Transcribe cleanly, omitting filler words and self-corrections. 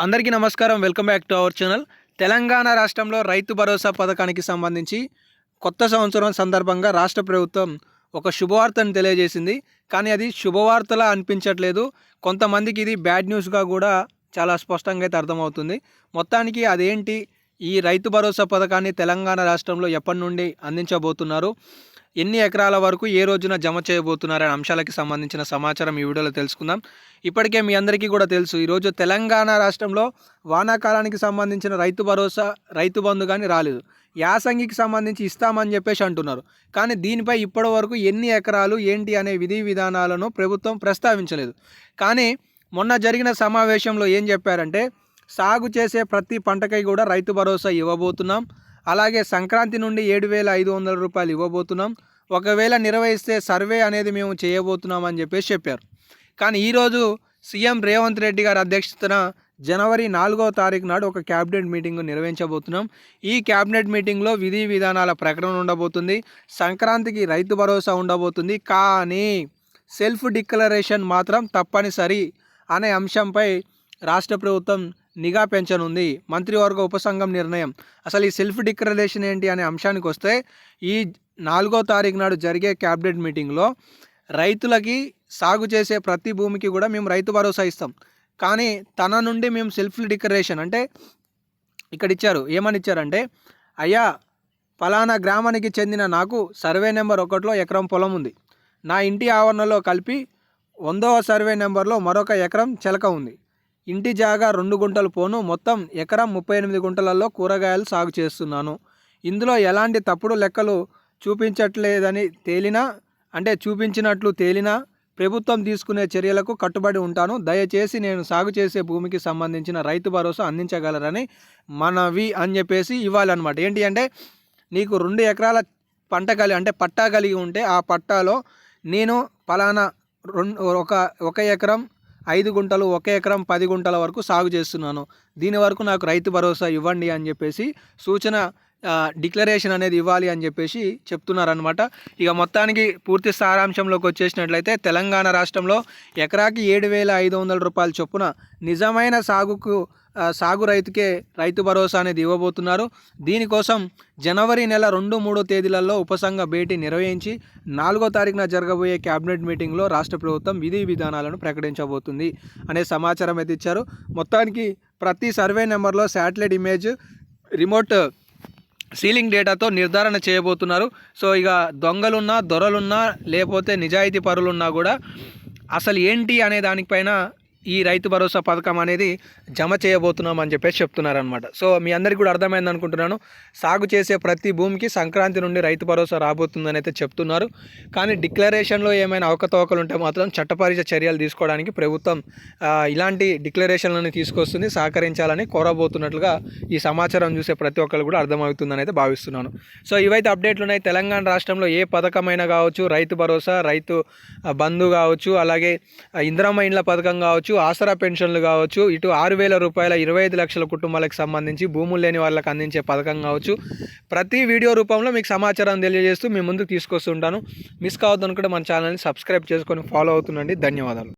అందరికీ నమస్కారం. Welcome back to our channel. Telangana రాష్ట్రంలో రైతు భరోసా పథకానికి సంబంధించి కొత్త సంవత్సరం సందర్భంగా రాష్ట్ర ప్రభుత్వం ఒక శుభవార్తను తెలియజేసింది. కానీ అది శుభవార్తలా అనిపించట్లేదు. కొంతమందికి ఇది బ్యాడ్ న్యూస్గా కూడా చాలా స్పష్టంగా అయితే అర్థమవుతుంది. మొత్తానికి అదేంటి, ఈ రైతు భరోసా పథకాన్ని తెలంగాణ రాష్ట్రంలో ఎప్పటి నుండి అందించబోతున్నారు, ఎన్ని ఎకరాల వరకు ఏ రోజున జమ చేయబోతున్నారనే అంశాలకి సంబంధించిన సమాచారం ఈ వీడియోలో తెలుసుకుందాం. ఇప్పటికే మీ అందరికీ కూడా తెలుసు, ఈరోజు తెలంగాణ రాష్ట్రంలో వానాకాలానికి సంబంధించిన రైతు భరోసా, రైతు బంధు కానీ రాలేదు. యాసంగికి సంబంధించి ఇస్తామని చెప్పేసి అంటున్నారు. కానీ దీనిపై ఇప్పటి వరకు ఎన్ని ఎకరాలు ఏంటి అనే విధి విధానాలను ప్రభుత్వం ప్రస్తావించలేదు. కానీ మొన్న జరిగిన సమావేశంలో ఏం చెప్పారంటే, సాగు చేసే ప్రతి పంటకై కూడా రైతు భరోసా ఇవ్వబోతున్నాం, అలాగే సంక్రాంతి నుండి 7,500 రూపాయలు ఇవ్వబోతున్నాం, ఒకవేళ నిర్వహిస్తే సర్వే అనేది మేము చేయబోతున్నాం అని చెప్పారు. కానీ ఈరోజు సీఎం రేవంత్ రెడ్డి గారి అధ్యక్షతన జనవరి 4వ తారీఖు నాడు ఒక క్యాబినెట్ మీటింగ్ నిర్వహించబోతున్నాం. ఈ క్యాబినెట్ మీటింగ్లో విధి విధానాల ప్రకటన ఉండబోతుంది, సంక్రాంతికి రైతు భరోసా ఉండబోతుంది. కానీ సెల్ఫ్ డిక్లరేషన్ మాత్రం తప్పనిసరి అనే అంశంపై రాష్ట్ర ప్రభుత్వం నిఘా పెంచనుంది. మంత్రివర్గ ఉపసంఘం నిర్ణయం. అసలు ఈ సెల్ఫ్ డిక్లరేషన్ ఏంటి అనే అంశానికి వస్తే, ఈ 4వ తారీఖు నాడు జరిగే క్యాబినెట్ మీటింగ్లో రైతులకి సాగు చేసే ప్రతి భూమికి కూడా మేము రైతు భరోసా ఇస్తాం, కానీ తన నుండి మేము సెల్ఫ్ డిక్లరేషన్ అంటే ఇక్కడ ఇచ్చారు. ఏమని ఇచ్చారంటే, అయ్యా ఫలానా గ్రామానికి చెందిన నాకు సర్వే నెంబర్ 1లో ఎకరం పొలం ఉంది, నా ఇంటి ఆవరణలో కలిపి 100వ సర్వే నెంబర్లో మరొక ఎకరం చెలక ఉంది, ఇంటి జాగా 2 గుంటలు పోను, మొత్తం ఎకరం 38 గుంటలలో కూరగాయలు సాగు చేస్తున్నాను, ఇందులో ఎలాంటి తప్పుడు లెక్కలు చూపించినట్లు తేలినా ప్రభుత్వం తీసుకునే చర్యలకు కట్టుబడి ఉంటాను, దయచేసి నేను సాగు చేసే భూమికి సంబంధించిన రైతు భరోసా అందించగలరని మనవి అని చెప్పేసి ఇవ్వాలన్నమాట. ఏంటి అంటే, నీకు 2 ఎకరాల పంట పట్టా కలిగి ఉంటే ఆ పట్టాలో నేను ఫలానా ఒక ఎకరం 5 గుంటలు, 1 ఎకరం 10 గుంటల వరకు సాగు చేస్తున్నాను, దీని వరకు నాకు రైతు భరోసా ఇవ్వండి అని చెప్పేసి సూచన, డిక్లరేషన్ అనేది ఇవ్వాలి అని చెప్పేసి చెప్తున్నారనమాట. ఇక మొత్తానికి పూర్తి సారాంశంలోకి వచ్చేసినట్లయితే, తెలంగాణ రాష్ట్రంలో ఎకరాకి 7,500 రూపాయల చొప్పున నిజమైన సాగు రైతుకే రైతు భరోసా అనేది ఇవ్వబోతున్నారు. దీనికోసం జనవరి నెల 2-3 తేదీలలో ఉపసంఘ భేటీ నిర్వహించి 4వ తారీఖున జరగబోయే క్యాబినెట్ మీటింగ్లో రాష్ట్ర ప్రభుత్వం విధి విధానాలను ప్రకటించబోతుంది అనే సమాచారం అయితే ఇచ్చారు. మొత్తానికి ప్రతి సర్వే నెంబర్లో శాటిలైట్ ఇమేజ్, రిమోట్ సీలింగ్ డేటాతో నిర్ధారణ చేయబోతున్నారు. సో ఇక దొంగలున్నా, దొరలున్నా, లేకపోతే నిజాయితీ పరులున్నా కూడా అసలు ఏంటి అనే దానిపైన ఈ రైతు భరోసా పథకం అనేది జమ చేయబోతున్నాం అని చెప్పేసి చెప్తున్నారనమాట. సో మీ అందరికీ కూడా అర్థమైంది అనుకుంటున్నాను. సాగు చేసే ప్రతి భూమికి సంక్రాంతి నుండి రైతు భరోసా రాబోతుందని అయితే చెప్తున్నారు. కానీ డిక్లరేషన్లో ఏమైనా అవకతవకలు ఉంటే మాత్రం చట్టపరిచ చర్యలు తీసుకోవడానికి ప్రభుత్వం ఇలాంటి డిక్లరేషన్లను తీసుకొస్తుంది, సహకరించాలని కోరబోతున్నట్లుగా ఈ సమాచారం చూసే ప్రతి ఒక్కరు కూడా అర్థమవుతుందని అయితే భావిస్తున్నాను. సో ఇవైతే అప్డేట్లు ఉన్నాయి. తెలంగాణ రాష్ట్రంలో ఏ పథకమైనా కావచ్చు, రైతు భరోసా, రైతు బంధు కావచ్చు, అలాగే ఇందిరమ్మ ఇండ్ల పథకం కావచ్చు, ఆసరా పెన్షన్లు కావచ్చు, ఇటు 6,000 రూపాయల 25 లక్షల కుటుంబాలకు సంబంధించి భూములు లేని వాళ్ళకి అందించే పథకం కావచ్చు, ప్రతి వీడియో రూపంలో మీకు సమాచారం తెలియజేస్తూ మీ ముందుకు తీసుకొస్తుంటాను. మిస్ కావద్దు అనుకుంటే మన ఛానల్ని సబ్స్క్రైబ్ చేసుకొని ఫాలో అవుతుండండి. ధన్యవాదాలు.